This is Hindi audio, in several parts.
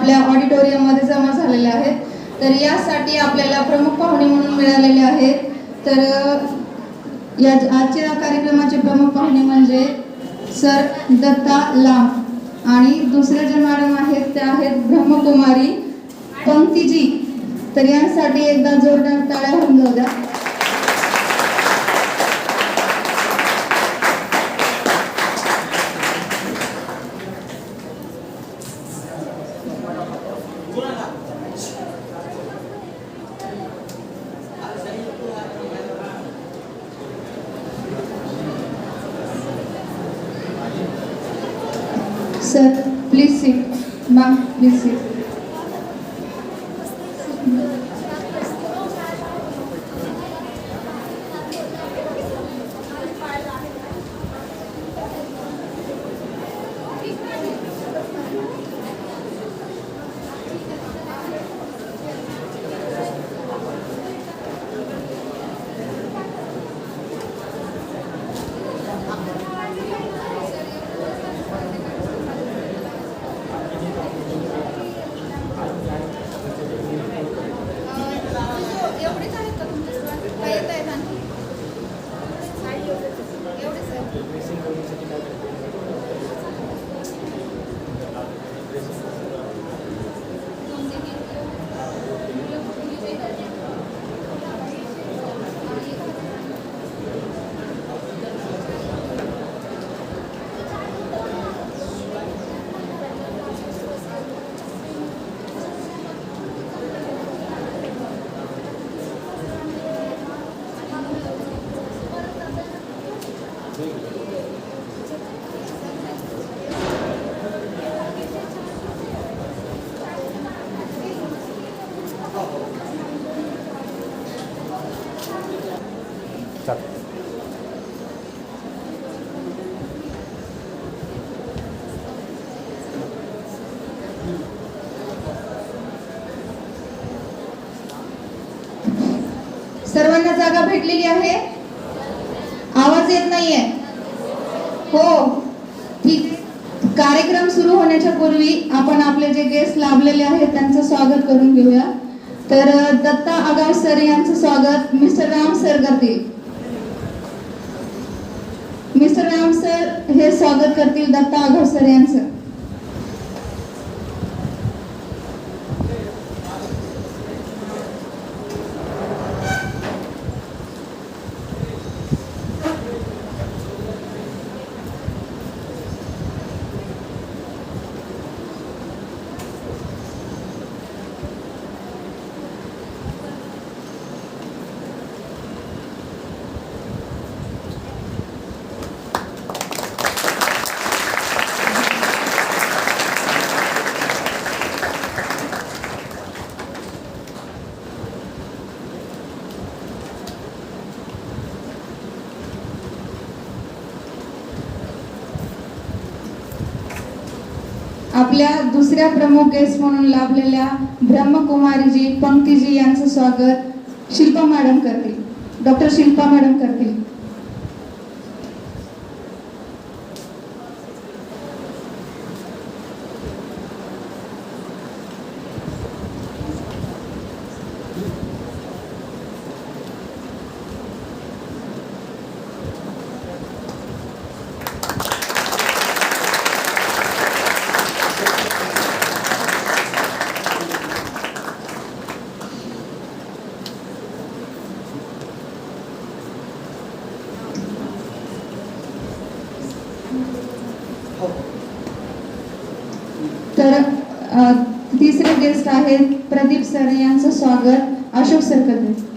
आपल्या ऑडिटोरियममध्ये जमा झालेले आहेत. तर यासाठी आपल्याला प्रमुख पाहुणे म्हणून मिळालेले आहेत. तर या आजच्या कार्यक्रमाचे प्रमुख पाहुणे म्हणजे सर दत्ता लांब आणि दुसरे जे मॅडम आहेत त्या आहेत ब्रह्मकुमारी पंक्तीजी. तर यांसाठी एकदा जोरदार टाळ्या वाजवून जाऊ द्या. Sir, please sit. Ma'am, please sit. सर्वांना जागा भेटलेली आहे? आवाज येत नाहीये? हो, ठीक. कार्यक्रम सुरू होण्याच्या पूर्वी आपण आपले जे गेस्ट लाभलेले आहेत त्यांचं स्वागत करून घेऊया. तर दत्ता आगाव सर यांचं स्वागत मिस्टर राम सर करतील. मिस्टर राम सर हे स्वागत करतील दत्ता आगाव सर यांचं. आपल्या दुसऱ्या प्रमुख गेस्ट म्हणून लाभलेल्या ब्रह्मकुमारीजी पंक्तीजी यांचं स्वागत शिल्पा मॅडम करतील. डॉक्टर शिल्पा मॅडम करतील. तर तिसरे गेस्ट आहेत प्रदीप सर यांचं स्वागत अशोक सर करतील.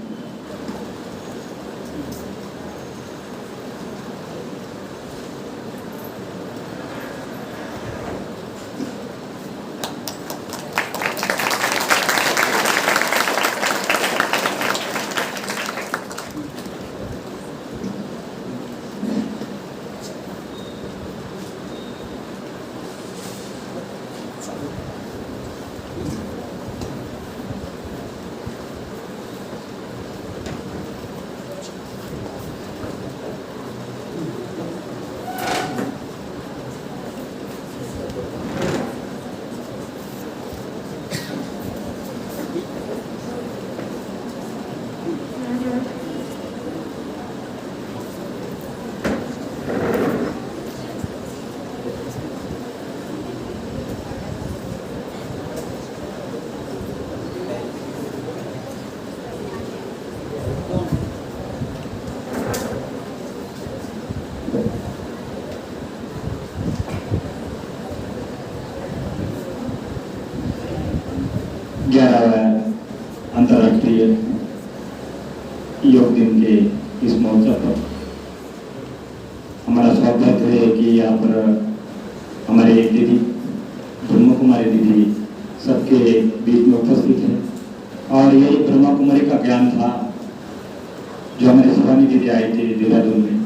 11वें अंतर्राष्ट्रीय योग दिन के इस महोत्सव पर हमारा स्वागत है कि यहाँ पर हमारे दीदी ब्रह्म कुमारी दीदी सबके बीच में उपस्थित हैं। और यही ब्रह्म कुमारी का ज्ञान था जो हमारे शिवानी दीदी आई थी देहरादून में।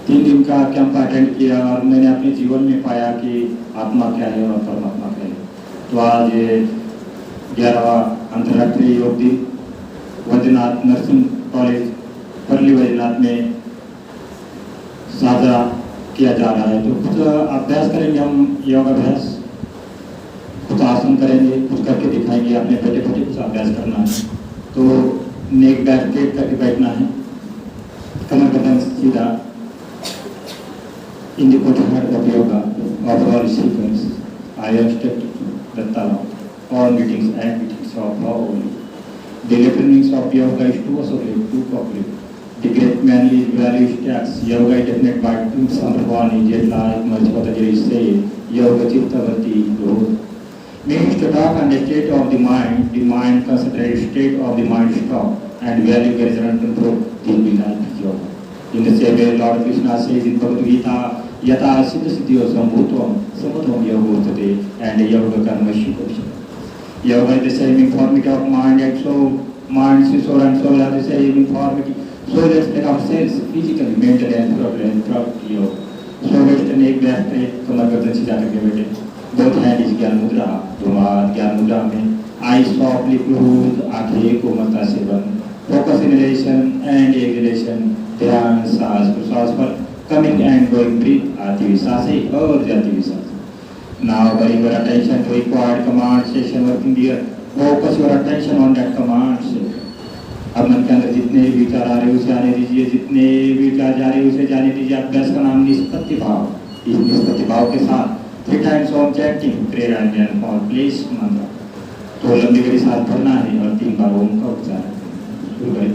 3 दिन का कैंप अटेंड किया और मैंने अपने जीवन में पाया कि आत्मा क्या है और परमात्मा क्या है। तो आज 11वां अंतर्राष्ट्रीय योग दिन वैद्यनाथ नर्सिंग कॉलेज परली वैद्यनाथ में साझा किया जा रहा है। तो कुछ अभ्यास करेंगे हम, योग अभ्यास, कुछ आसन करेंगे, कुछ करके दिखाएंगे। अपने बैठे बैठे कुछ अभ्यास करना है। तो नेक बैक स्ट्रेट करके बैठना है, कमर गर्दन सीधा। In the Kothahar of yoga of all seekers, I have stepped the Tala, all meetings and meetings of all. The learnings of yoga is too associated, too popular. The great man is value stacks. Yoga is definite by Samravani, jet like much Patanjali said, Yoga Chittavati Lord. Means to talk on the state of the mind concentrated state of the mind stop, and value gets run control, then we like yoga. In the same way, Lord Krishna says in Bhagavad Gita, Yata Siddha Siddhyo Sambhutvam Samatvam Yogotate, and Yoga Karma Shikosha. Yoga is the same informity of mind and soul. Mind, soul and soul are the same informity. So let's take ourselves physically, mentally and throughout yoga. So let's take back straight, कमर गर्दन सीधा करके बैठे। Both hand is ज्ञान मुद्रा, दोनों हाथ ज्ञान मुद्रा में। Eyes softly closed, आँखें कोमलता से बंद। Focus inhalation and exhalation, ध्यान सांस प्रश्वास पर coming and going breath, आती हुई सांसें और जाती हुई सांसें। Now bring your attention to required command session working here. Focus your attention on that command session. अब मन के अंदर जितने विचार आ रहे उसे आने दीजिए, जितने विचार जा रहे उसे जाने दीजिए। अभ्यास का नाम निष्पत्ति भाव। इस निष्पत्ति भाव के साथ 3 times on chanting prayer and then for place mantra। तो लंबी गहरी सांस भरना है और 3 बार ओम का उच्चारण शुरू करें।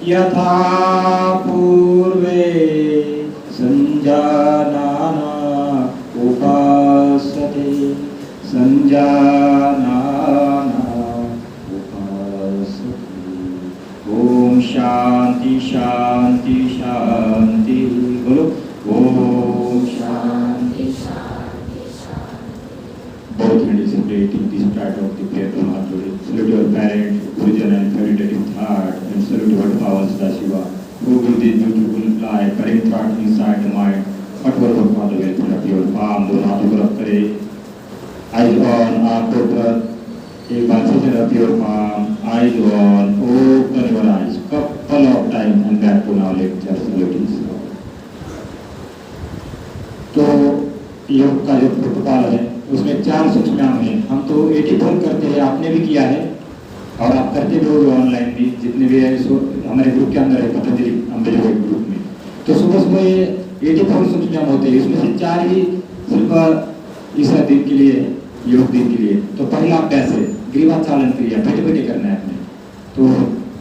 यथा पूर्वे संजानाना उपासते संजानाना उपासते। ओम शांति शांति शांति। बोलो ओम शांति शांति शांति। Both hands celebrating this part of the prayer from heart. Salute your parents, Gurujan and authoritative thought, and salute your power Sadashiva, who give this beautiful life, current thought inside the mind. Whatever work on the welfare of your palm, दोनों हाथों को रख करे, eyes on, आंखों पर, एक बार से रख your palm, eyes on, open your eyes, couple of times and back to now lecture saluting. तो योग का जो प्रोटोकॉल है उसमें 4 सूचनाएं हैं। हम तो 84 करते हैं, आपने भी किया है और आप करते भी हो ऑनलाइन भी, जितने भी है हमारे ग्रुप के अंदर है पतंजलि अम्बेडकर ग्रुप में। तो सुबह सुबह ये 84 सूचनाएं होते हैं, इसमें से 4 ही सिर्फ इस दिन के लिए, योग दिन के लिए। तो पहला अभ्यास है ग्रीवाचालन क्रिया, बैठे बैठे करना है आपने। तो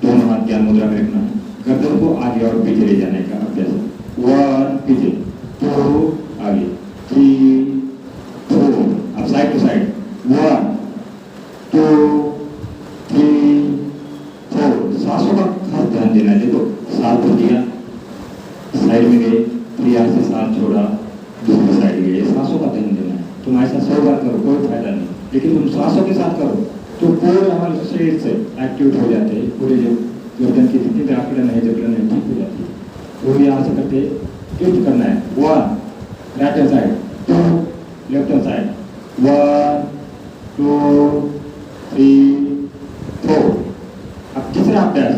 दोनों हाथ ज्ञान मुद्रा में रखना है, गर्दन को आगे और पीछे ले जाने का अभ्यास। 1 पीछे, 2 आगे, 3 4, अब साइड टू साइड, 1 2 3 4। सांसों का खास ध्यान देना है। देखो सांस भर दिया, साइड में गए, फिर यहाँ से सांस छोड़ा, दूसरी साइड गए, सांसों का ध्यान देना है। तुम ऐसा 100 बार करो, कोई फायदा नहीं, लेकिन तुम सांसों के साथ करो तो पूरे हमारे शरीर से एक्टिवेट हो जाते हैं। पूरे जो गर्दन की जितनी भी आकड़न है, जकड़न है, ठीक हो जाती है। तो यहाँ से करते ट्विस्ट करना है। 1 right hand side, 2 left hand side, 1 2 3 4। अब तीसरा अभ्यास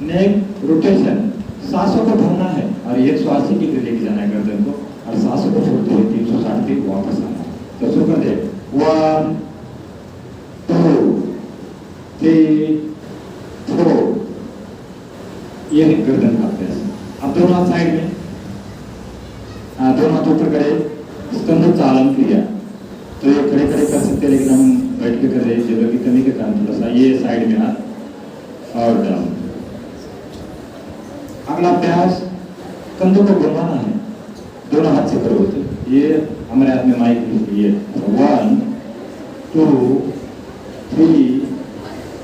नेक रोटेशन, सांसों को भरना है और 180 डिग्री लेके जाना है गर्दन को और सांसों को छोड़ते हुए 360 डिग्री वापस आना है। तो शुरू कर दे 1 2 3 4। ये है गर्दन का अभ्यास। अब दोनों हाथ साइड में, दोनों हाथ ऊपर करे, स्कंध चालन क्रिया। तो ये खड़े खड़े कर सकते हैं लेकिन हम बैठ के कर रहे हैं जगह की कमी के कारण थोड़ा सा ये साइड में हाथ और डाउन। अगला अभ्यास कंधों को घुमाना है, दोनों हाथ से करो। तो ये हमारे हाथ में माइक ये 1 2 3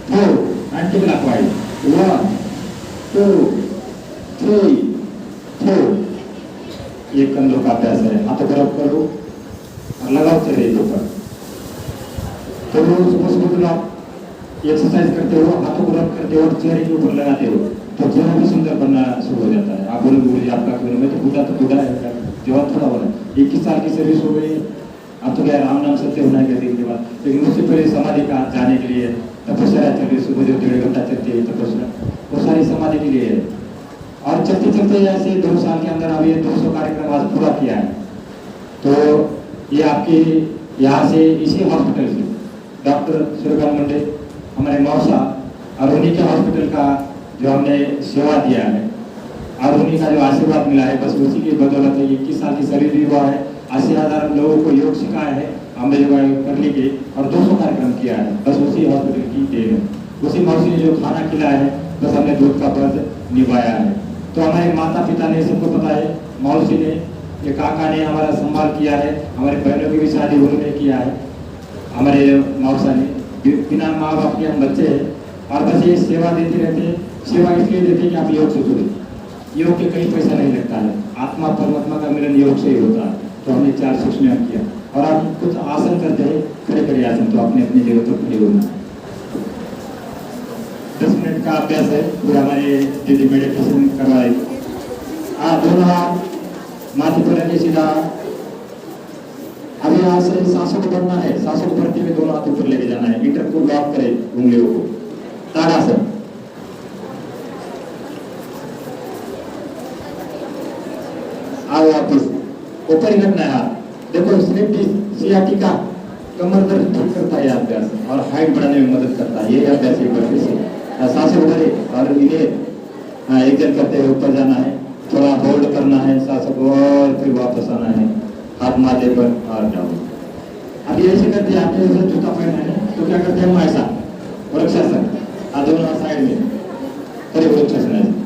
4 एंटी क्लॉकवाइज 1 2 3 4। ये कंधों का अभ्यास है। हाथों को रब करो और लगाओ चेहरे के ऊपर। तो सुबह सुबह आप एक्सरसाइज करते हो, हाथों को रब करते हो और चेहरे के ऊपर लगाते हो तो चेहरा भी सुंदर बनना शुरू हो जाता है। आप बोले गुरु आपका क्यों मैं तो बूढ़ा है, जवाब थोड़ा बोला 21 साल की सर्विस हो गई। अब तो क्या राम नाम सत्य होना है कहने के बाद, लेकिन उससे पहले समाधि का जाने के लिए तपस्या चल रही, सुबह जो 1.5 घंटा चलती है तपस्या, वो सारी समाधि के लिए है। और चलते चलते ऐसे 2 साल के अंदर अभी 200 कार्यक्रम आज पूरा किया है। तो ये आपके यहाँ से इसी हॉस्पिटल से डॉक्टर सूर्यकांत मुंडे हमारे मौसा और उन्हीं के हॉस्पिटल का जो हमने सेवा दिया है और उन्हीं का जो आशीर्वाद मिला है, बस उसी की बदौलत है। 21 साल की शरीर भी हुआ है, 80,000 लोगों को योग सिखाया है हमने जो करने के और 200 कार्यक्रम किया है, बस उसी हॉस्पिटल की देन है। उसी मौसी ने जो खाना खिलाया है, बस हमने दूध का फर्ज निभाया है। तो हमारे माता पिता ने सबको पता है, मौसी ने, ये काका ने हमारा संभाल किया है, हमारे बहनों की भी शादी उन्होंने किया है, हमारे मौसा ने। बिना माँ बाप के हम बच्चे हैं और बस ये सेवा देते रहते हैं। सेवा इसलिए देते हैं कि आप योग से जुड़े, योग के कहीं पैसा नहीं लगता है, आत्मा परमात्मा का मिलन योग से ही होता है। तो हमने 4 सूक्ष्म किया और आप कुछ आसन करते हैं, खड़े खड़े आसन, तो अपने अपनी जगह पर खड़े होना। 10 मिनट का अभ्यास है, पूरा हमारे दीदी मेडिटेशन करवाए। दोनों हाथ माथे पर रखे सीधा। अभी यहाँ से सांसों को भरना है, सांसों को भरते हुए दोनों हाथ ऊपर लेके जाना है, इंटर को लॉक करे उंगलियों को। ताड़ासन, आओ वापस ऊपर ही रखना है हाथ। देखो स्लिप सियाटिका कमर दर्द ठीक करता है अभ्यास और हाइट बढ़ाने में मदद करता है। ये अभ्यास एक बार फिर से सांसें भरे और इन्हें एक्सेल करते हुए ऊपर जाना है, थोड़ा होल्ड करना है सांसों को और फिर वापस आना है, हाथ माथे पर और डाउन। अब ये ऐसे करते हैं, आपने जैसे जूता पहना है तो क्या करते हैं हम ऐसा वृक्षासन, दोनों साइड में करे वृक्षासन ऐसे।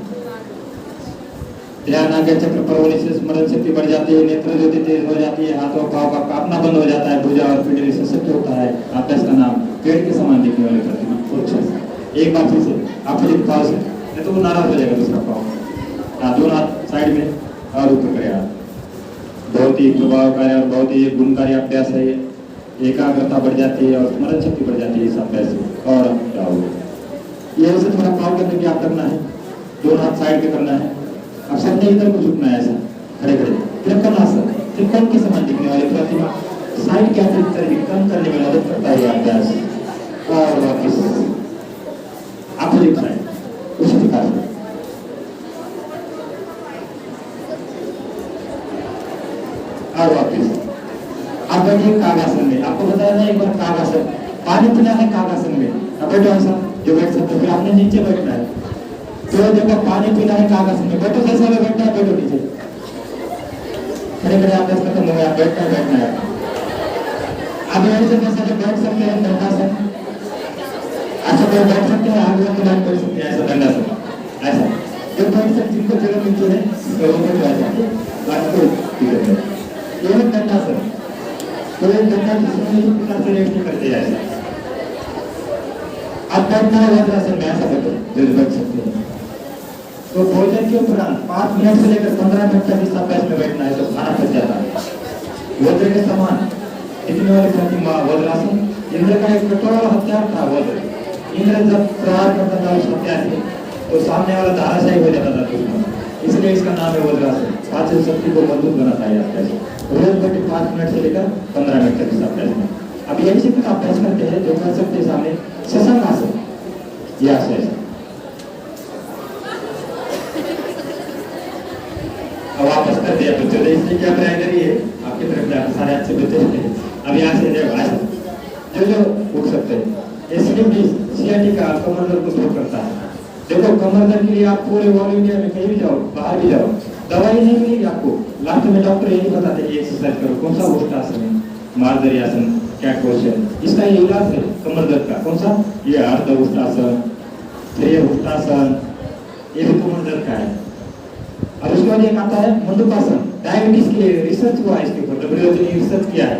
ध्यान आगे चक्र पर होने से स्मरण शक्ति बढ़ जाती है, नेत्र ज्योति तेज हो जाती है, हाथों पांव का कांपना बंद हो जाता है, भुजा और पिंडली सशक्त होता है। अभ्यास का नाम पेड़ के समान दिखने वाले प्रतिमा वृक्षासन। एक बार फिर से अपोजिट पाव से, नहीं तो वो नाराज हो जाएगा दूसरा पाव। दोनों हाथ साइड में और ऊपर करे हाथ। बहुत ही प्रभावकारी और बहुत ही गुणकारी अभ्यास है ये। एकाग्रता बढ़ जाती है और स्मरण शक्ति बढ़ जाती है इस अभ्यास से। और ये ऐसे थोड़ा पाव करने की आप करना है, दोनों हाथ साइड में करना है। अब सबने इधर को झुकना है ऐसा खड़े खड़े, त्रिकोणासन, त्रिकोण के समान दिखने वाले प्रतिमा साइड के अतिरिक्त कम करने में मदद करता है ये अभ्यास। और वापिस अपोजिट साइड उसी प्रकार से। और वापिस अब बैठिए कागासन में। आपको बताया था एक बार कागासन, पानी पीना है कागासन में। अब बैठो ऐसा जो बैठ सकते, फिर आपने नीचे बैठना है। तो देखो पानी पीना है कागासन में, बैठो जैसे हमें बैठना है, बैठो नीचे खड़े खड़े अभ्यास खत्म हो गया, बैठना है। अब ऐसे जैसे जो बैठ सकते हैं दंडासन, अच्छा तो बैठ सकते हैं, आगे के बाद बैठ सकते हैं ऐसा दंडासन, ऐसा जो बैठ सकते जिनको जगह मिलती है तो वो बैठो ऐसा आपको ठीक है। ये है दंडासन। तो ये दंडा जिसमें प्रकार से रेस्ट करते हैं ऐसा। अब बैठना है वज्रासन में, ऐसा बैठो जो बैठ सकते हैं। तो भोजन के उपरांत 5 मिनट से लेकर 15 मिनट तक इस अभ्यास में बैठना है, तो खाना पच जाता है। वज्र के समान दिखने वाली प्रतिमा वज्रासन, इंद्र का एक कठोर हथियार था वज्र। इंद्र जब प्रहार करता था उस हथियार से तो सामने वाला धाराशायी हो जाता था दुश्मन। इसलिए इसका नाम है वज्रासन। पाचन शक्ति को मजबूत बनाता है अभ्यास। रोज बैठे 5 मिनट से लेकर 15 मिनट तक इस अभ्यास में। अब यही से कुछ अभ्यास करते हैं जो कर सकते हैं सामने शशांक आसन। यह आसन अब वापस कर दिया बच्चों ने, इसलिए क्या बनाया करिए आपकी तरफ से सारे अच्छे बच्चे हैं। अब यहाँ से जो उठ सकते हैं। स्लिप डिस्क सियाटिका कमर दर्द को दूर करता है। देखो कमर दर्द के लिए आप पूरे ऑल इंडिया में कहीं भी जाओ, बाहर भी जाओ, दवाई नहीं मिलेगी आपको। लास्ट में डॉक्टर यही बताते हैं कि एक्सरसाइज करो। कौन सा उष्टासन है, मार्जरी आसन, क्या क्वेश्चन, इसका ये इलाज है कमर दर्द का। कौन सा? ये अर्ध उष्टासन, फिर ये उष्टासन, ये भी कमर दर्द का है। अब उसके बाद एक आता है मंडूकासन। डायबिटीज के लिए रिसर्च हुआ है, इसके ऊपर WHO ने रिसर्च किया है।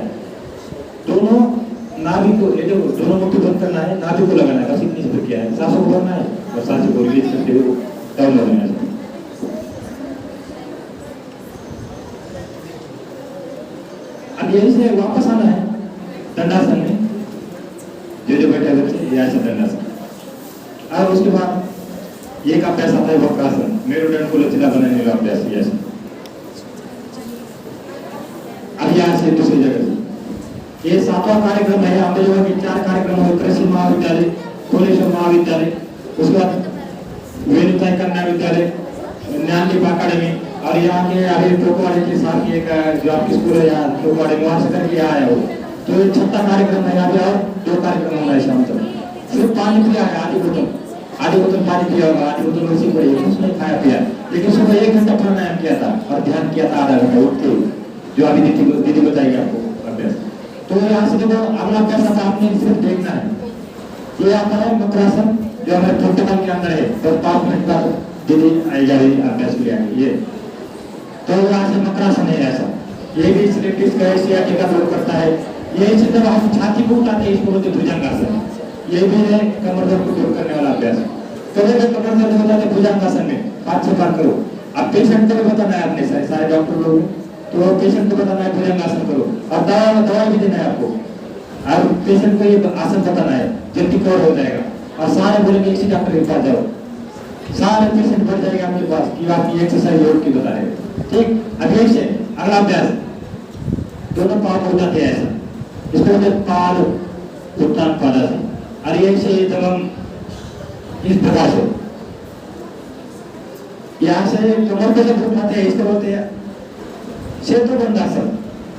दोनों नाभि को, ये जो दोनों मुट्ठी बंद करना है, नाभि को लगाना है, बस इतनी सी किया है। सांसों को भरना है और सांसों को रिलीज करते हुए डाउन हो जाना है। अब यही से वापस आना है दंडासन में। जो बैठे बच्चे ये ऐसा दंडासन। और उसके बाद एक अभ्यास आता है वक्रासन, मेरुदंड को लचीला बनाने वाला अभ्यास। ये ऐसा। अब यहाँ से दूसरी जगह ये 7वां कार्यक्रम है। अम्बेजोगा के 4 कार्यक्रम है। कृषि महाविद्यालय, कोलेश्वर महाविद्यालय, उसके बाद वेणुताई कन्या विद्यालय, ज्ञानदीप अकादमी, और यहाँ के अभी टोकवाड़े के साथ एक जो आपकी स्कूल है यहाँ टोकवाड़े वहाँ से करके आया हो। तो ये 6वां कार्यक्रम है। यहाँ पे और 2 कार्यक्रम होना है शाम तक। सिर्फ पानी पिया है, आधी बोतल पानी पिया होगा, आधी बोतल उसी पड़ी, कुछ नहीं खाया पिया। लेकिन सुबह 1 घंटा प्राणायाम किया था और ध्यान किया था आधा घंटा उठते हुए, जो अभी दीदी बताएगी आपको अभ्यास। तो यहाँ से देखो अगला अभ्यास आता है, आपने सिर्फ देखना है। ये आता है मकरासन, जो हमारे प्रोटोकॉल के अंदर है। 10-5 मिनट बाद दीदी आई जा रही अभ्यास के लिए आएंगे। ये तो यहाँ से मकरासन है ऐसा। ये भी स्लिप डिस्क है, सियाटिका दूर करता है। यही से जब हम छाती को उठाते हैं इसको बोलते भुजंगासन। ये भी है कमर दर्द को दूर करने वाला अभ्यास। तो देखो कमर दर्द होता है भुजंगासन में 5 से 5 करो। अब पेशेंट को बताना है आपने, सारे डॉक्टर लोग, तो पेशेंट को बताना है भुजंगासन करो। और दवा भी देना है आपको। और पेशेंट को ये आसन बताना है, जल्दी कवर हो जाएगा। और सारे बोलेंगे इसी डॉक्टर के पास जाओ। सारे पेशेंट बढ़ जाएंगे आपके पास कि आपकी एक्सरसाइज योग की बता रहे। ठीक, अभी से अगला अभ्यास, दोनों पाँव हो जाते हैं ऐसा, इसको बोलते हैं पाद उत्तान पादासन। और ये से जब हम इस प्रकार से यहाँ से कमर को जब उठाते हैं इसको बोलते हैं सेतुबंधासन।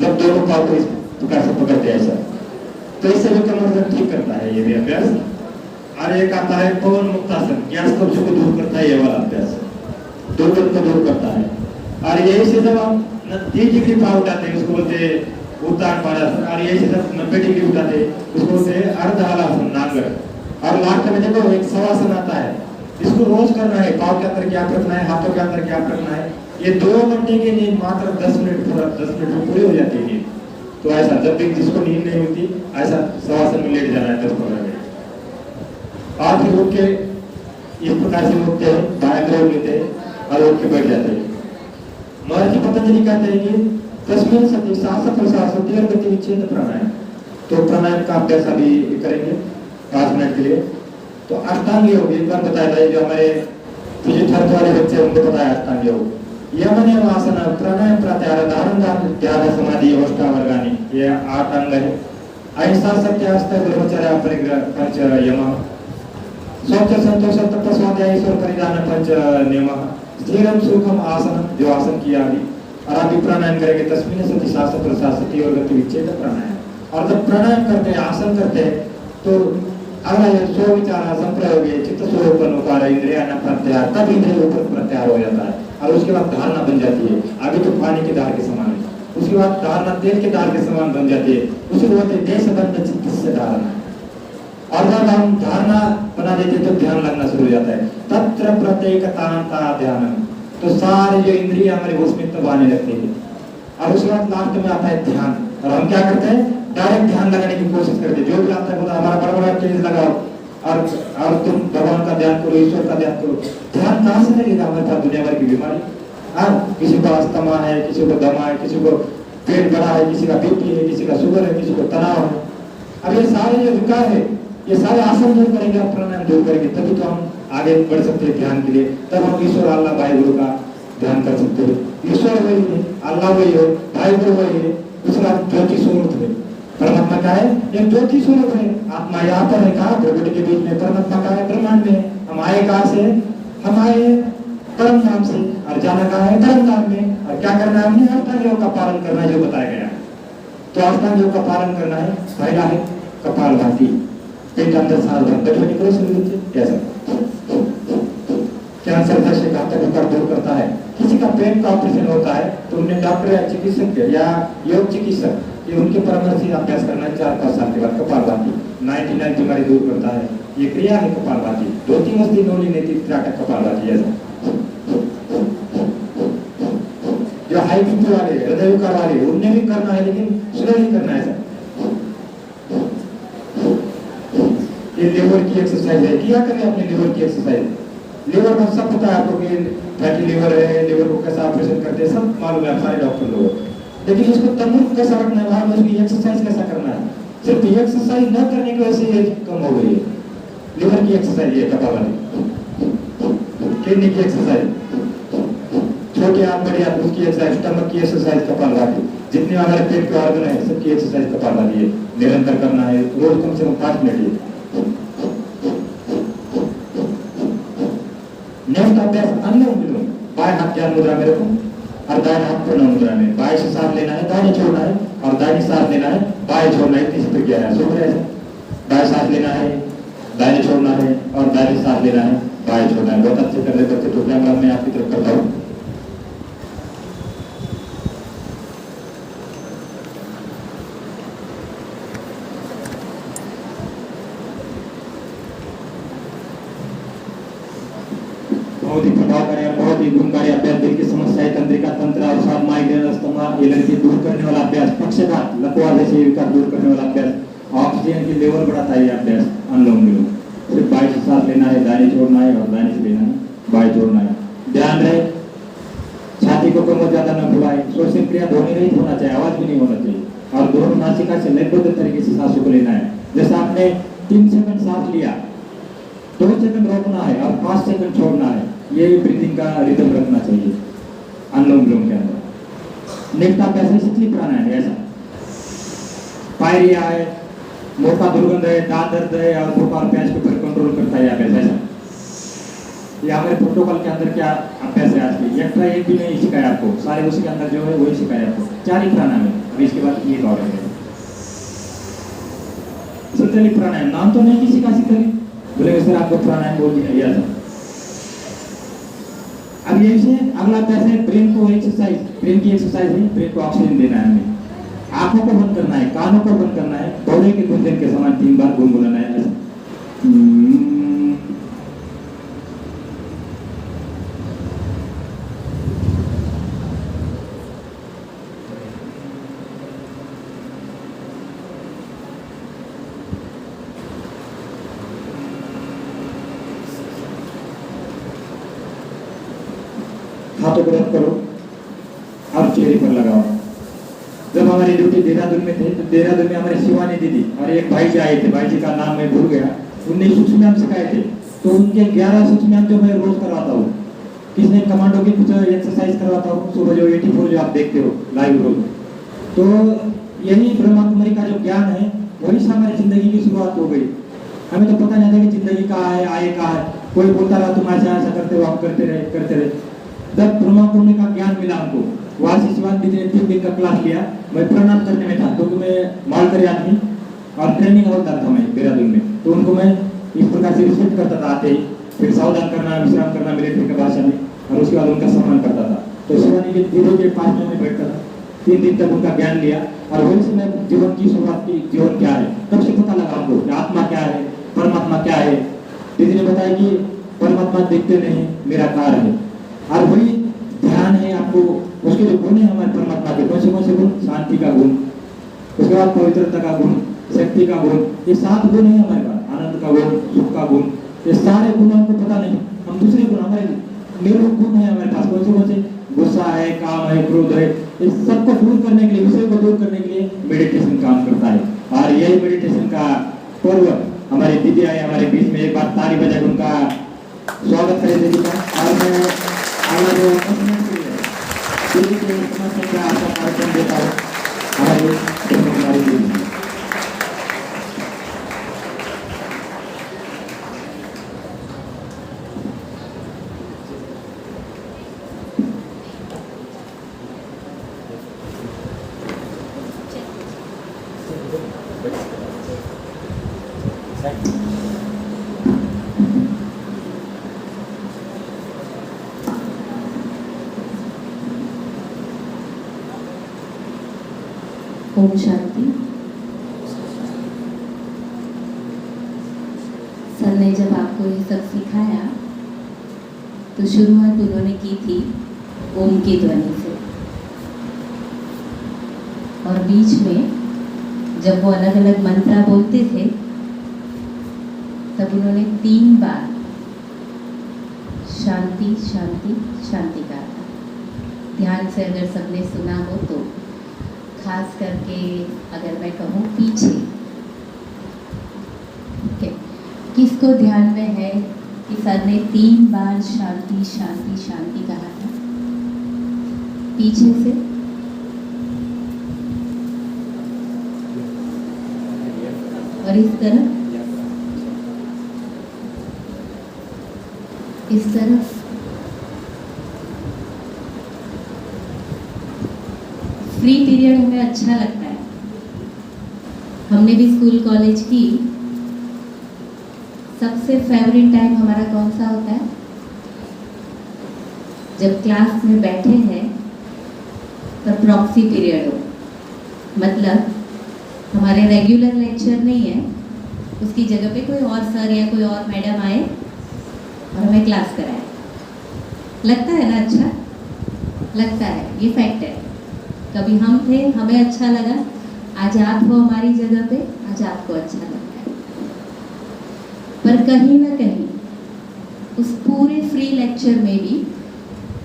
जब दोनों पाँव को इस प्रकार से पकड़ते हैं ऐसा, तो इससे भी कमर दर्द ठीक करता है ये भी अभ्यास। और एक आता है पवन मुक्तासन, गैस कब्ज को दूर करता है ये वाला अभ्यास, दुर्गंध को दूर करता है। और यही से जब हम 30 डिग्री पाँव उठाते हैं उसको बोलते हैं उत्तान पादासन। और यही से जब 90 डिग्री उठाते हैं उसको बोलते हैं अर्ध हलासन, नांगर। और लास्ट में देखो एक शवासन आता है, इसको रोज करना है। पाँव के अंदर क्या रखना है, हाथों के अंदर क्या रखना है। ये 2 घंटे की नींद मात्र 10 मिनट में पूरी हो जाती है नींद। तो ऐसा जब भी जिसको नींद नहीं होती ऐसा शवासन में लेट जाना है 10-15 मिनट। और फिर उठ के इस प्रकार से उठते हैं, बाएं पैर लेते हैं और उठ के बैठ जाते हैं। महर्षि पतंजलि कहते हैं कि तस्मिन् सति सांस प्रश्वास दीर्घ गति विच्छेद प्राणायाम। तो प्राणायाम का अभ्यास अभी करेंगे 5 मिनट के लिए। तो अष्टांग योग एक बार बताया था, जो हमारे फिजियोथेरेपी वाले बच्चे उनको बताया अष्टांग योग। यम नियम आसन, प्राणायाम, प्रत्याहार, धारण, ध्यान, समाधि, अष्टावर्गानि, ये 8 अंग है। अहिंसा, सत्य, अस्तेय, ब्रह्मचर्य, परिग्रह, पंच यम, शौच, संतोष, तप, स्वाध्याय, ईश्वर परिधान, पंच नियम, स्थिरम सुखम आसन, जो आसन किया अभी। और अभी प्राणायाम करेंगे तस्मिन् सति सांस प्रश्वास सति और गति विच्छेद प्राणायाम। और जब प्राणायाम करते हैं, आसन करते हैं, तो अगला स्व विचार संप्रयोग, चित्त स्वरूपन होता है, इंद्रिया न प्रत्याहार, तब इंद्रिय ऊपर प्रत्याहार हो जाता है। और उसके बाद धारणा बन जाती है। अभी तो पानी की धार के समान है, उसके बाद धारणा तेल के धार के समान बन जाती है। उसी को बोलते हैं देश बंध चित्त से धारणा। और जब हम धारणा बना देते तो ध्यान लगना शुरू हो जाता है। तत्र प्रत्येकतांता ध्यान, तो सारे जो इंद्रिय हमारे उसमें तब आने लगते हैं। और उसके बाद लास्ट में आता है ध्यान। और हम क्या करते हैं, डायरेक्ट ध्यान लगाने की कोशिश करते हैं। जो भी आता है बोला हमारा बड़ा बड़ा चीज लगाओ और तुम भगवान का ध्यान करो, ईश्वर का ध्यान करो। ध्यान कहाँ से लगेगा हमारे पास दुनिया भर की बीमारी। हाँ, किसी को अस्थमा है, किसी को दमा है, किसी को पेट बड़ा है, किसी का बीपी है, किसी का शुगर है, किसी को तनाव है। अब ये सारे जो विकार है ये सारे आसन दूर करेंगे, प्राणायाम दूर करेंगे, तभी तो हम आगे बढ़ सकते हैं ध्यान के लिए। तब हम ईश्वर, अल्लाह, भाई गुरु का ध्यान कर सकते हो। ईश्वर वही है, अल्लाह वही है, भाई वही है, दूसरा ज्योति स्वरूप है। परमात्मा क्या है? एक ज्योति स्वरूप है। आत्मा यहाँ पर है, कहा भगवत के बीच में। परमात्मा का है? ब्रह्मांड में। हम आए कहाँ से? हम आए परम धाम से, और जाना कहाँ है? परम धाम में। और क्या करना है हमने? अष्टांग योग का पालन करना है, जो बताया गया। तो अष्टांग योग का पालन करना है। पहला है कपालभाति, पेट अंदर सांस भर बैठो निकलो सुनिए कैसा कैंसर जैसे घातक विकार दूर करता है। किसी का पेट का ऑपरेशन होता है तो उन्हें डॉक्टर या चिकित्सक या योग चिकित्सक ये उनके परामर्श से अभ्यास करना है 4-5 साल के बाद। कपालभाति 99 बीमारी दूर करता है। ये क्रिया है कपालभाति। धोती मस्ती नोली नेति त्राटक कपालभाति। ऐसा जो हाई बीपी वाले हृदय विकार वाले उन्हें भी करना है, लेकिन स्लोली करना है। ऐसा ये लीवर की एक्सरसाइज है। किया करें अपने लीवर की एक्सरसाइज। लीवर का सब पता है आपको कि फैटी लीवर है, लीवर को कैसा ऑपरेशन करते हैं, सब मालूम है सारे डॉक्टर लोग। लेकिन इसको तंदुरुस्त कैसा रखना है, वहां उसकी एक्सरसाइज कैसा करना है। सिर्फ एक्सरसाइज न करने की वजह से एज कम हो गई है। लीवर की एक्सरसाइज है कपालभाति, किडनी की एक्सरसाइज, छोटे हाथ बड़े हाथ उसकी एक्सरसाइज, स्टमक की एक्सरसाइज कपालभाति, जितने हमारे पेट के ऑर्गन है सबकी एक्सरसाइज कपालभाति है। निरंतर करना है, रोज कम से कम 5 मिनट। नेक्स्ट अभ्यास अनुलोम विलोम। बाएं हाथ ज्ञान मुद्रा में रखो और दाएं हाथ प्रणव मुद्रा में। बाएं से सांस लेना है, दाएं छोड़ना है, और दाएं सांस लेना है, बाएं छोड़ना है। किसी प्रक्रिया है सुन रहे हैं? दाएं सांस लेना है, दाएं छोड़ना है, और दाएं सांस लेना है, बाएं छोड़ना है। बहुत अच्छे कर रहे बच्चे। तो कैमरा मैं आपकी तरफ करता हूँ। बहुत ही प्रभावकारी और बहुत ही गुणकारी अभ्यास। दिल की समस्याएं, तंत्रिका, तंत्र, अवसाद, माइग्रेन, अस्थमा, एलर्जी दूर करने वाला अभ्यास। पक्षपात, लकवा जैसे विकार दूर करने वाला अभ्यास। ऑक्सीजन की लेवल बढ़ाता है ये अभ्यास अनुलोम विलोम। सिर्फ बाएं से सांस लेना है, दाएं छोड़ना है, और दाएं से लेना है, बाएं छोड़ना है। ध्यान रहे छाती को कम ज्यादा न फुलाए। श्वसन क्रिया ध्वनि रहित होना चाहिए, आवाज भी नहीं होना चाहिए। और दोनों नासिका से लयबद्ध तरीके से सांसों को लेना है। जैसा आपने 3 सेकंड सांस लिया, 2 सेकंड रोकना है और 5 सेकंड छोड़ना है। ये ब्रीथिंग का रिदम रखना चाहिए अनुलोम विलोम के अंदर। नेक्स्ट अभ्यास है शीतली प्राणायाम। ऐसा पायरिया है, मोटा दुर्गंध है, दांत दर्द है, और भूख और प्यास के ऊपर कंट्रोल करता है अभ्यास। ऐसा ये हमारे प्रोटोकॉल के अंदर क्या अभ्यास है आज की। एक्स्ट्रा एक भी नहीं सिखाया आपको, सारे उसी के अंदर जो है वही सिखाया आपको। 4 ही प्राणायाम है। अभी इसके बाद ये दौड़ है शीतली प्राणायाम। नाम तो नहीं किसी का शीतली, बोले सर आपको प्राणायाम बोल दिया। अब ये से अगला अभ्यास है ब्रेन को एक्सरसाइज। ब्रेन की एक्सरसाइज है, ब्रेन को ऑक्सीजन देना है हमें। आंखों को बंद करना है, कानों को बंद करना है, घोड़े के गुंजन के समान 3 बार गुनगुनाना है। हाथों को रख करो और चेहरे पर लगाओ। जब हमारी ड्यूटी देहरादून में थे तो देहरादून में हमारे शिवानी दीदी और एक भाई जी आए थे। भाई जी का नाम मैं भूल गया। उनने सूक्ष्म सिखाए थे। तो उनके 11 सूक्ष्म जो मैं रोज करवाता हूँ। किसने कमांडो की कुछ एक्सरसाइज करवाता हूँ सुबह जो 84 जो आप देखते हो लाइव रोज। तो यही ब्रह्मा कुमारी का जो ज्ञान है वही से हमारी जिंदगी की शुरुआत हो गई। हमें तो पता नहीं था कि जिंदगी कहाँ है, आए कहाँ है। कोई बोलता रहा तुम ऐसा ऐसा करते हो, हम करते रहे। जब ब्रह्मा कुमारी का ज्ञान मिला हमको, वहाँ से शिवानी दीदी ने 3 दिन का क्लास लिया। मैं प्रणाम करने में था क्योंकि मैं मालकरी आदमी और ट्रेनिंग हवलदार था मैं देहरादून में। तो उनको मैं इस प्रकार से रिस्पेक्ट करता था आते ही। फिर सावधान करना, विश्राम करना मिलिट्री की भाषा में, और उसके बाद उनका सम्मान करता था। तो शिवानी दीदी के पास में बैठता था। 3 दिन तक उनका ज्ञान लिया और वही से मैं जीवन की शुरुआत की। जीवन क्या है तब से पता लगा हमको कि आत्मा क्या है, परमात्मा क्या है। दीदी ने बताया कि परमात्मा देखते नहीं, निराकार है। और वही ध्यान है आपको। उसके जो गुण है हमारे परमात्मा के, कौन से गुण? शांति का गुण, उसके बाद पवित्रता का गुण, शक्ति का गुण। ये 7 गुण है हमारे पास। आनंद का गुण, सुख का गुण, ये सारे गुण हमको पता नहीं। हम दूसरे गुण, हमारे निर्गुण गुण है हमारे पास। कौन से? गुस्सा है, काम है, क्रोध है। इस सबको दूर करने के लिए, विषय को दूर करने के लिए मेडिटेशन काम करता है। और यही मेडिटेशन का पर्व हमारी दीदी आए हमारे बीच में। एक बार ताली बजा उनका स्वागत करें दीदी का। और मैं అలాగే ఉన్నటువంటి తిరిగి ఉన్నటువంటి ఆశ కార్యక్రమం చేస్తారు అలాగే మరియు ओम शांति। सर ने जब आपको ये सब सिखाया तो शुरुआत उन्होंने की थी ओम की ध्वनि से, और बीच में जब वो अलग अलग मंत्र बोलते थे तब उन्होंने 3 बार शांति शांति शांति कहा था। ध्यान से अगर सबने सुना हो तो, खास करके अगर मैं कहूँ पीछे किसको ध्यान में है कि सर ने 3 बार शांति शांति शांति कहा था पीछे से? और इस तरफ, इस तरफ फ्री पीरियड हमें अच्छा लगता है। हमने भी स्कूल कॉलेज की सबसे फेवरेट टाइम हमारा कौन सा होता है? जब क्लास में बैठे हैं तब प्रॉक्सी पीरियड हो, मतलब हमारे रेगुलर लेक्चर नहीं है, उसकी जगह पे कोई और सर या कोई और मैडम आए और हमें क्लास कराए। लगता है ना अच्छा? लगता है, ये फैक्ट है। कभी हम थे, हमें अच्छा लगा, आज आप हो हमारी जगह पे, आज आपको अच्छा लगता है। पर कहीं ना कहीं उस पूरे फ्री लेक्चर में भी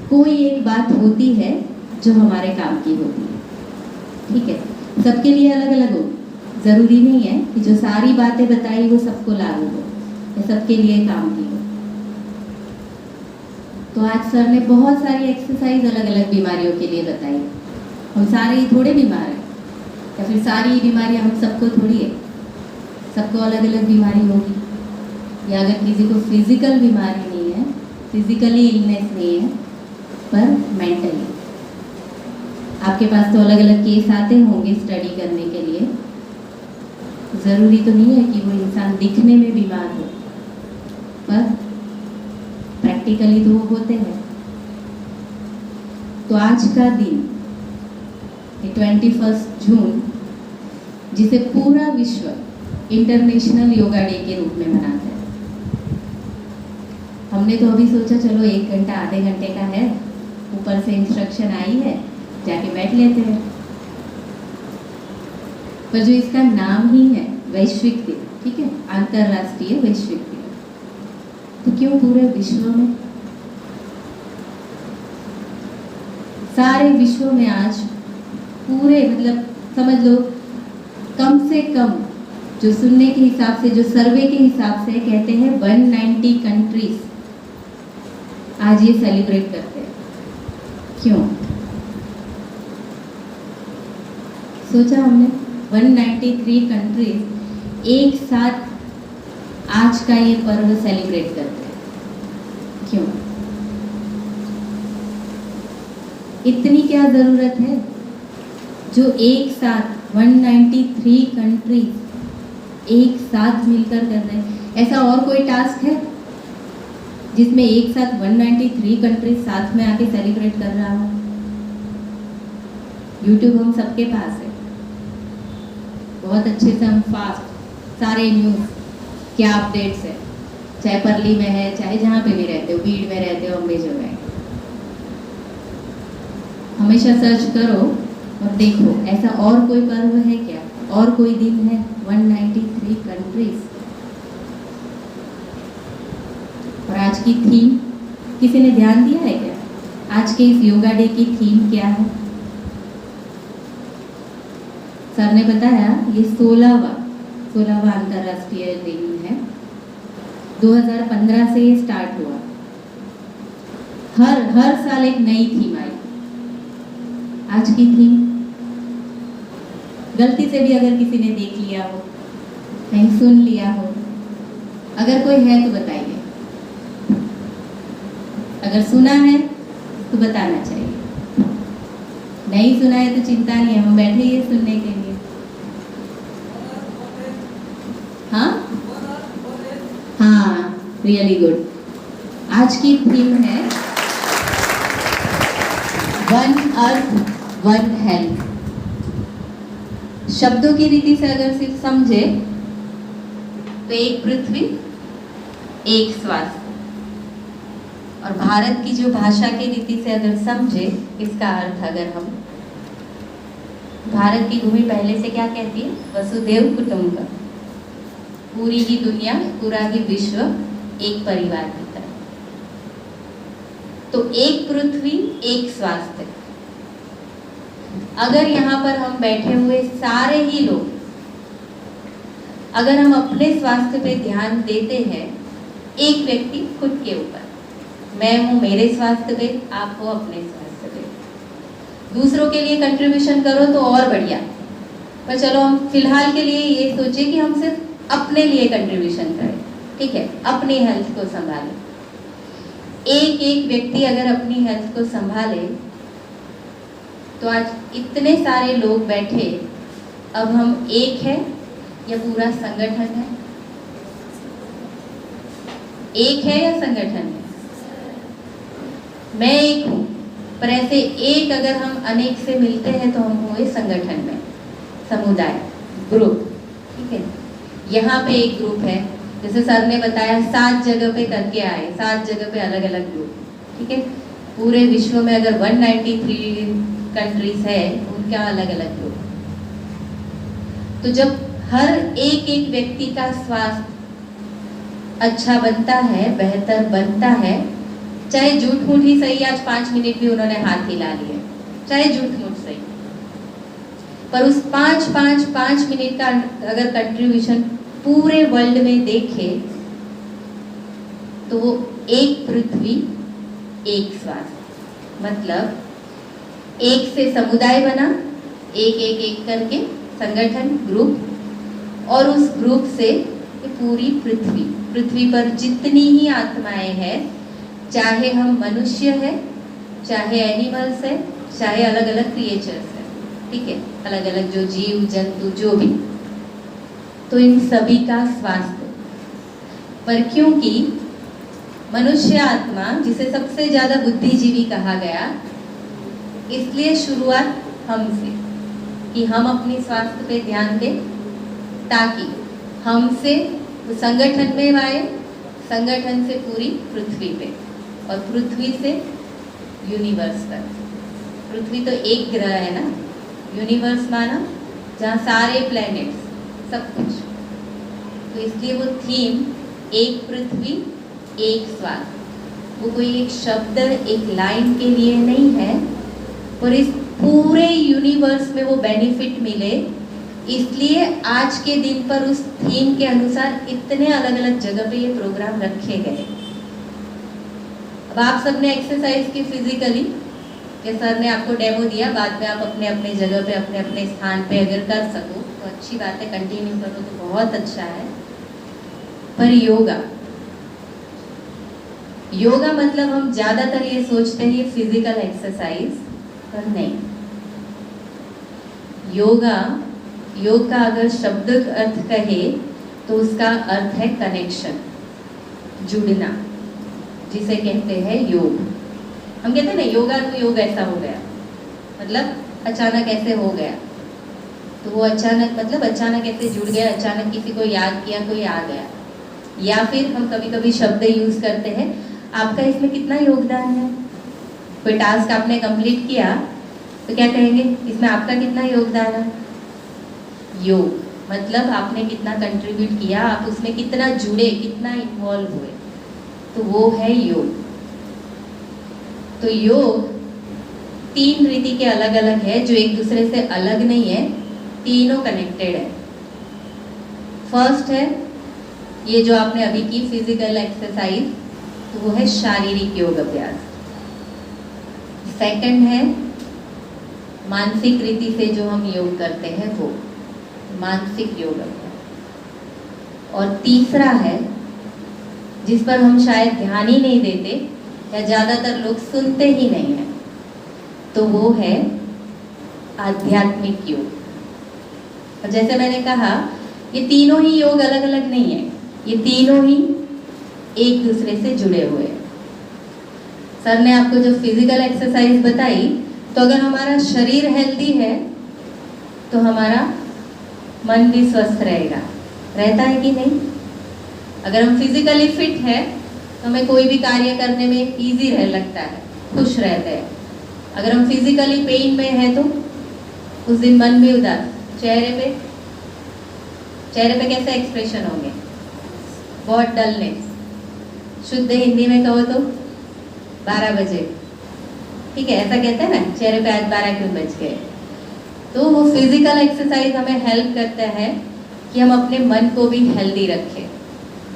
कोई एक बात होती है जो हमारे काम की होती है। ठीक है, सबके लिए अलग अलग हो, ज़रूरी नहीं है कि जो सारी बातें बताई वो सबको लागू हो या सबके लिए काम की हो। तो आज सर ने बहुत सारी एक्सरसाइज अलग अलग बीमारियों के लिए बताई। हम सारे ही थोड़े बीमार हैं, या फिर सारी बीमारियां हम सबको थोड़ी है, सबको अलग अलग बीमारी होगी। या अगर किसी को फिजिकल बीमारी नहीं है, फिजिकली इलनेस नहीं है, पर मेंटली आपके पास तो अलग अलग केस आते होंगे स्टडी करने के लिए। ज़रूरी तो नहीं है कि वो इंसान दिखने में बीमार हो, पर प्रैक्टिकली तो वो होते हैं। तो आज का दिन 21 जून, जिसे पूरा विश्व इंटरनेशनल योगा डे के रूप में मनाता है, हमने तो अभी सोचा चलो 1 घंटा आधे घंटे का है, ऊपर से इंस्ट्रक्शन आई है, जाके बैठ लेते हैं। पर जो इसका नाम ही है वैश्विक दिन, ठीक है, अंतरराष्ट्रीय वैश्विक दिन, तो क्यों पूरे विश्व में, सारे विश्व में आज पूरे, मतलब समझ लो कम से कम जो सुनने के हिसाब से, जो सर्वे के हिसाब से कहते हैं 190 कंट्रीज आज ये सेलिब्रेट करते हैं। क्यों? सोचा हमने 193 कंट्रीज एक साथ आज का ये पर्व सेलिब्रेट करते हैं। क्यों? इतनी क्या ज़रूरत है जो एक साथ 193 कंट्रीज एक साथ मिलकर कर रहे हैं? ऐसा और कोई टास्क है जिसमें एक साथ 193 कंट्रीज साथ में आके सेलिब्रेट कर रहा हो? यूट्यूब हम सबके पास है, बहुत अच्छे से हम फास्ट सारे न्यूज़ क्या अपडेट्स है, चाहे परली में है, चाहे जहाँ पे भी रहते हो, भीड़ में रहते हो, अम्बेजो में, हमेशा सर्च करो और देखो ऐसा और कोई पर्व है क्या, और कोई दिन है 193 कंट्रीज। और आज की थीम किसी ने ध्यान दिया है क्या? आज के इस योगा डे की थीम क्या है? सर ने बताया ये 16वां अंतर्राष्ट्रीय दिन है। 2015 से ये स्टार्ट हुआ। हर साल एक नई थीम आई। आज की थीम गलती से भी अगर किसी ने देख लिया हो, कहीं सुन लिया हो, अगर कोई है तो बताइए, अगर सुना है तो बताना चाहिए, नहीं सुना है तो चिंता नहीं है, हम बैठे ही हैं सुनने के लिए। हाँ हाँ, रियली गुड। आज की थीम है वन अर्थ वन हेल्थ। शब्दों की रीति से अगर सिर्फ समझे तो एक पृथ्वी एक स्वास्थ्य, और भारत की जो भाषा की रीति से अगर समझे इसका अर्थ, अगर हम भारत की भूमि पहले से क्या कहती है, वसुधैव कुटुंबकम, पूरी ही दुनिया, पूरा ही विश्व एक परिवार की तरह। तो एक पृथ्वी एक स्वास्थ्य। अगर यहाँ पर हम बैठे हुए सारे ही लोग अगर हम अपने स्वास्थ्य पे ध्यान देते हैं, एक व्यक्ति खुद के ऊपर, मैं हूँ मेरे स्वास्थ्य पे, आप हो अपने स्वास्थ्य पे, दूसरों के लिए कंट्रीब्यूशन करो तो और बढ़िया। पर चलो हम फिलहाल के लिए ये सोचे कि हम सिर्फ अपने लिए कंट्रीब्यूशन करें, ठीक है, अपनी हेल्थ को संभालें। एक एक व्यक्ति अगर अपनी हेल्थ को संभाले तो आज इतने सारे लोग बैठे, अब हम एक है या पूरा संगठन है? एक है या संगठन है? मैं एक हूँ, पर ऐसे एक अगर हम अनेक से मिलते हैं तो हम हुए संगठन में, समुदाय, ग्रुप, ठीक है। यहाँ पे एक ग्रुप है, जैसे सर ने बताया 7 जगह पे करके आए, 7 जगह पे अलग अलग ग्रुप, ठीक है। पूरे विश्व में अगर 193 कंट्रीज है, उनका अलग अलग ग्रुप। तो जब हर एक एक व्यक्ति का स्वास्थ्य अच्छा बनता है, बेहतर बनता है, चाहे झूठ मूठ ही सही, आज 5 मिनट भी उन्होंने हाथ हिला लिए, चाहे झूठ मूठ सही, पर उस 5 मिनट का अगर कंट्रीब्यूशन पूरे वर्ल्ड में देखे तो वो एक पृथ्वी एक स्वास्थ्य, मतलब एक से समुदाय बना, एक करके संगठन, ग्रुप, और उस ग्रुप से पूरी पृथ्वी पर जितनी ही आत्माएं हैं, चाहे हम मनुष्य है, चाहे एनिमल्स है, चाहे अलग अलग क्रिएचर्स है, ठीक है, अलग अलग जो जीव जंतु जो भी, तो इन सभी का स्वास्थ्य। पर क्योंकि मनुष्य आत्मा, जिसे सबसे ज्यादा बुद्धिजीवी कहा गया, इसलिए शुरुआत हमसे, कि हम अपने स्वास्थ्य पे ध्यान दें, ताकि हमसे संगठन में आए, संगठन से पूरी पृथ्वी पे, और पृथ्वी से यूनिवर्स तक। पृथ्वी तो एक ग्रह है ना, यूनिवर्स माना जहाँ सारे प्लैनेट्स, सब कुछ। तो इसलिए वो थीम एक पृथ्वी एक स्वास्थ्य, वो कोई एक शब्द, एक लाइन के लिए नहीं है, पर इस पूरे यूनिवर्स में वो बेनिफिट मिले, इसलिए आज के दिन पर उस थीम के अनुसार इतने अलग अलग जगह पे ये प्रोग्राम रखे गए। अब आप सबने एक्सरसाइज की फिजिकली, कि सर ने आपको डेमो दिया, बाद में आप अपने अपने जगह पे, अपने अपने स्थान पे अगर कर सको तो अच्छी बात है, कंटिन्यू करो तो बहुत अच्छा है। पर योगा मतलब हम ज़्यादातर ये सोचते हैं फिजिकल एक्सरसाइज, पर नहीं। योग का अगर शब्द अर्थ कहे तो उसका अर्थ है कनेक्शन, जुड़ना, जिसे कहते हैं योग। हम कहते हैं ना योगा तो योग ऐसा हो गया, मतलब अचानक ऐसे हो गया, तो वो अचानक मतलब अचानक ऐसे जुड़ गया, अचानक किसी को याद किया, कोई आ गया। या फिर हम कभी कभी शब्द यूज करते हैं, आपका इसमें कितना योगदान है। कोई टास्क आपने कंप्लीट किया तो क्या कहेंगे, इसमें आपका कितना योगदान है। योग मतलब आपने कितना कंट्रीब्यूट किया, आप उसमें कितना जुड़े, कितना इन्वॉल्व हुए, तो वो है योग। तो योग 3 रीति के अलग अलग है, जो एक दूसरे से अलग नहीं है, तीनों कनेक्टेड है। फर्स्ट है ये जो आपने अभी की फिजिकल एक्सरसाइज, तो वो है शारीरिक योग अभ्यास। सेकंड है मानसिक रीति से जो हम योग करते हैं वो मानसिक योग है। और तीसरा है जिस पर हम शायद ध्यान ही नहीं देते या ज़्यादातर लोग सुनते ही नहीं हैं, तो वो है आध्यात्मिक योग। और जैसे मैंने कहा, ये तीनों ही योग अलग अलग नहीं है, ये तीनों ही एक दूसरे से जुड़े हुए हैं। सर ने आपको जो फिजिकल एक्सरसाइज बताई, तो अगर हमारा शरीर हेल्दी है तो हमारा मन भी स्वस्थ रहेगा, रहता है कि नहीं? अगर हम फिजिकली फिट है तो हमें कोई भी कार्य करने में इजी रह लगता है, खुश रहते हैं। अगर हम फिजिकली पेन में है तो उस दिन मन भी उदास, चेहरे पे कैसे एक्सप्रेशन होंगे? बहुत डलनेस। शुद्ध हिंदी में कहो तो 12 बजे, ठीक है, ऐसा कहते हैं ना, चेहरे पे आज 12 क्यों बज गए? तो वो फिजिकल एक्सरसाइज हमें हेल्प करता है कि हम अपने मन को भी हेल्दी रखें,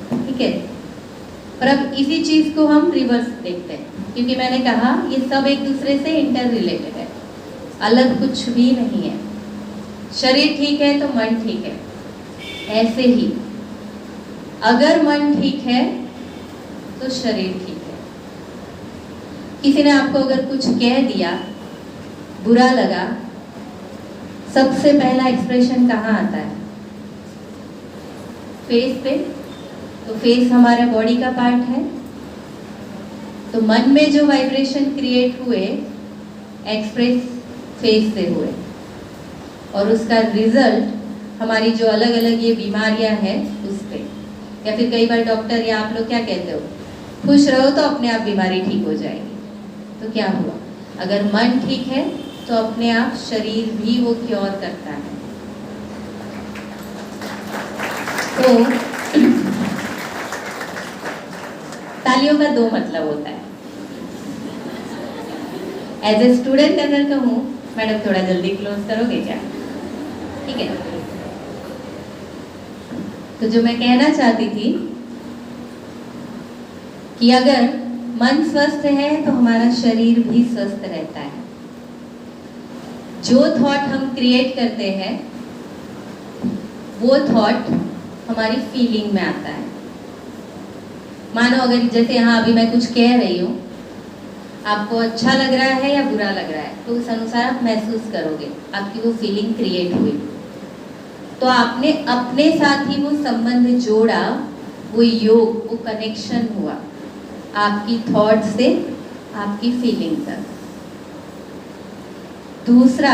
ठीक है। पर अब इसी चीज को हम रिवर्स देखते हैं, क्योंकि मैंने कहा ये सब एक दूसरे से इंटर रिलेटेड है, अलग कुछ भी नहीं है। शरीर ठीक है तो मन ठीक है, ऐसे ही अगर मन ठीक है तो शरीर ठीक है। किसी ने आपको अगर कुछ कह दिया, बुरा लगा, सबसे पहला एक्सप्रेशन कहाँ आता है? फेस पे। तो फेस हमारे बॉडी का पार्ट है, तो मन में जो वाइब्रेशन क्रिएट हुए एक्सप्रेस फेस से हुए, और उसका रिजल्ट हमारी जो अलग अलग ये बीमारियां हैं उस पे। या फिर कई बार डॉक्टर या आप लोग क्या कहते हो, खुश रहो तो अपने आप बीमारी ठीक हो जाएगी। तो क्या हुआ? अगर मन ठीक है तो अपने आप शरीर भी वो क्योर करता है। तो तालियों का दो मतलब होता है। एज ए स्टूडेंट अगर कहूँ, मैडम थोड़ा जल्दी क्लोज करोगे क्या? ठीक है। तो जो मैं कहना चाहती थी कि अगर मन स्वस्थ है तो हमारा शरीर भी स्वस्थ रहता है। जो थॉट हम क्रिएट करते हैं वो थॉट हमारी फीलिंग में आता है। मानो अगर जैसे यहाँ अभी मैं कुछ कह रही हूँ, आपको अच्छा लग रहा है या बुरा लग रहा है, तो उस अनुसार आप महसूस करोगे, आपकी वो फीलिंग क्रिएट हुई। तो आपने अपने साथ ही वो संबंध जोड़ा, वो योग, वो कनेक्शन हुआ आपकी थॉट से आपकी फीलिंग तक। दूसरा